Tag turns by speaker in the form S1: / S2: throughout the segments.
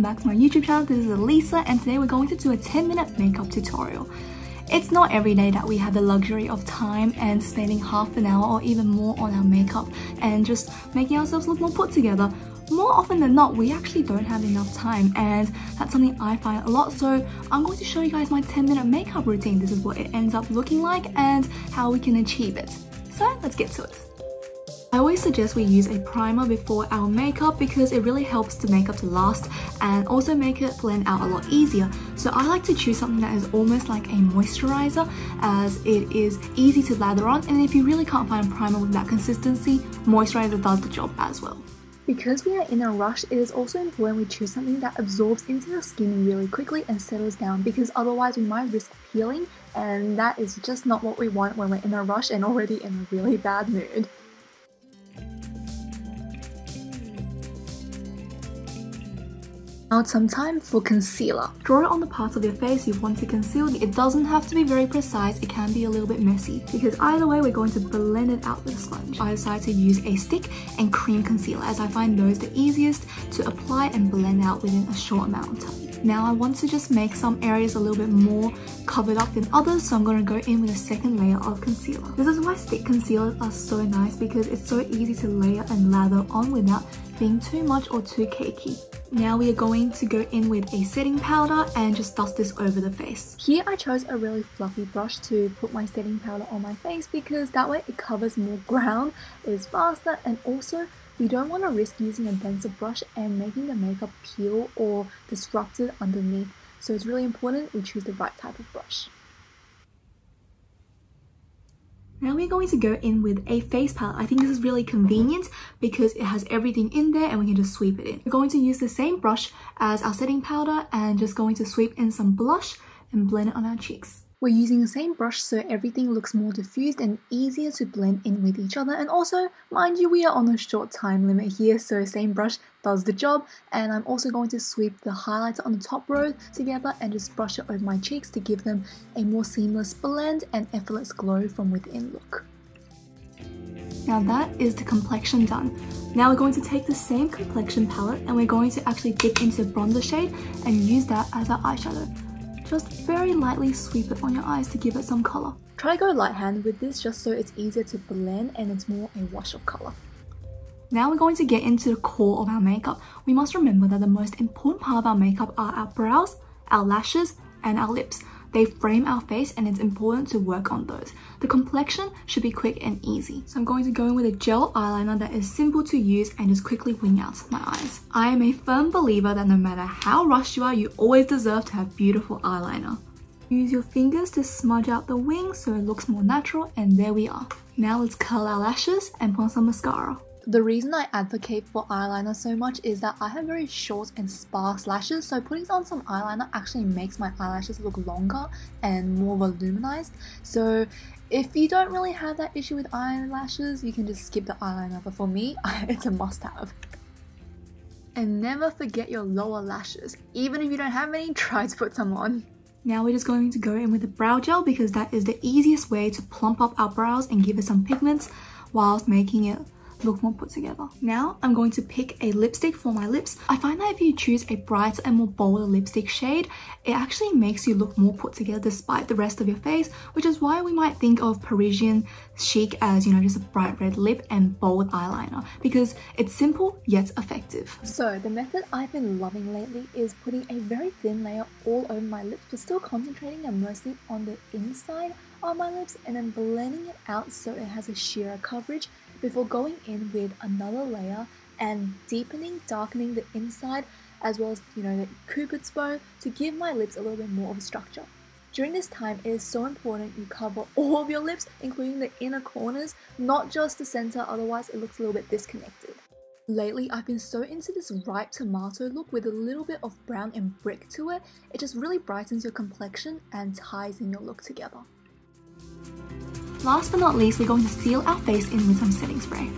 S1: welcome back to my YouTube channel. This is Elisa and today we're going to do a 10-minute makeup tutorial. It's not every day that we have the luxury of time and spending half an hour or even more on our makeup and just making ourselves look more put together. More often than not, we actually don't have enough time, and that's something I find a lot. So I'm going to show you guys my 10-minute makeup routine. This is what it ends up looking like and how we can achieve it. So let's get to it. I always suggest we use a primer before our makeup because it really helps the makeup to last and also make it blend out a lot easier. So I like to choose something that is almost like a moisturizer, as it is easy to lather on, and if you really can't find a primer with that consistency, moisturizer does the job as well. Because we are in a rush, it is also important we choose something that absorbs into the skin really quickly and settles down, because otherwise we might risk peeling, and that is just not what we want when we're in a rush and already in a really bad mood. Now it's some time for concealer. Draw it on the parts of your face you want to conceal. It doesn't have to be very precise, it can be a little bit messy, because either way we're going to blend it out with a sponge. I decided to use a stick and cream concealer, as I find those the easiest to apply and blend out within a short amount of time. Now I want to just make some areas a little bit more covered up than others, so I'm going to go in with a second layer of concealer. This is why stick concealers are so nice, because it's so easy to layer and lather on without being too much or too cakey. Now we are going to go in with a setting powder and just dust this over the face. Here I chose a really fluffy brush to put my setting powder on my face, because that way it covers more ground, is faster, and also we don't want to risk using a denser brush and making the makeup peel or disrupt it underneath. So it's really important we choose the right type of brush. Now we're going to go in with a face palette. I think this is really convenient because it has everything in there and we can just sweep it in. We're going to use the same brush as our setting powder and just going to sweep in some blush and blend it on our cheeks. We're using the same brush so everything looks more diffused and easier to blend in with each other, and also, mind you, we are on a short time limit here, so same brush does the job. And I'm also going to sweep the highlighter on the top row together and just brush it over my cheeks to give them a more seamless blend and effortless glow from within look. Now that is the complexion done. Now we're going to take the same complexion palette and we're going to actually dip into bronzer shade and use that as our eyeshadow. Just very lightly sweep it on your eyes to give it some colour. Try to go light-handed with this just so it's easier to blend and it's more a wash of colour. Now we're going to get into the core of our makeup. We must remember that the most important part of our makeup are our brows, our lashes, and our lips. They frame our face and it's important to work on those. The complexion should be quick and easy. So I'm going to go in with a gel eyeliner that is simple to use and just quickly wing out my eyes. I am a firm believer that no matter how rushed you are, you always deserve to have beautiful eyeliner. Use your fingers to smudge out the wing so it looks more natural, and there we are. Now let's curl our lashes and put on some mascara. The reason I advocate for eyeliner so much is that I have very short and sparse lashes, so putting on some eyeliner actually makes my eyelashes look longer and more voluminized. So if you don't really have that issue with eyelashes, you can just skip the eyeliner, but for me, it's a must-have. And never forget your lower lashes. Even if you don't have any, try to put some on. Now we're just going to go in with a brow gel, because that is the easiest way to plump up our brows and give it some pigments whilst making it look more put together. Now I'm going to pick a lipstick for my lips. I find that if you choose a brighter and more bolder lipstick shade, it actually makes you look more put together despite the rest of your face, which is why we might think of Parisian chic as, you know, just a bright red lip and bold eyeliner, because it's simple yet effective. So the method I've been loving lately is putting a very thin layer all over my lips, but still concentrating and mostly on the inside of my lips, and then blending it out so it has a sheerer coverage before going in with another layer and deepening, darkening the inside, as well as, you know, the cupid's bow to give my lips a little bit more of a structure. During this time, it is so important you cover all of your lips, including the inner corners, not just the center, otherwise it looks a little bit disconnected. Lately, I've been so into this ripe tomato look with a little bit of brown and brick to it. It just really brightens your complexion and ties in your look together. Last but not least, we're going to seal our face in with some setting spray.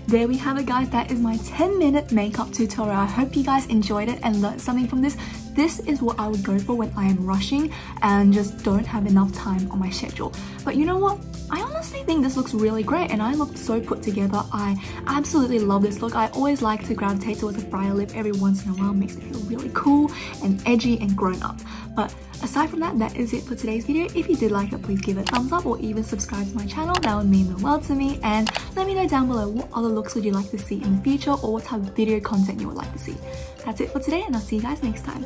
S1: there we have it, guys. That is my 10-minute makeup tutorial. I hope you guys enjoyed it and learned something from this. This is what I would go for when I am rushing and just don't have enough time on my schedule. But you know what? I honestly think this looks really great and I look so put together. I absolutely love this look. I always like to gravitate towards a brighter lip every once in a while. It makes me feel really cool and edgy and grown up. But aside from that, that is it for today's video. If you did like it, please give it a thumbs up or even subscribe to my channel. That would mean the world to me. And let me know down below what other looks would you like to see in the future or what type of video content you would like to see. That's it for today and I'll see you guys next time.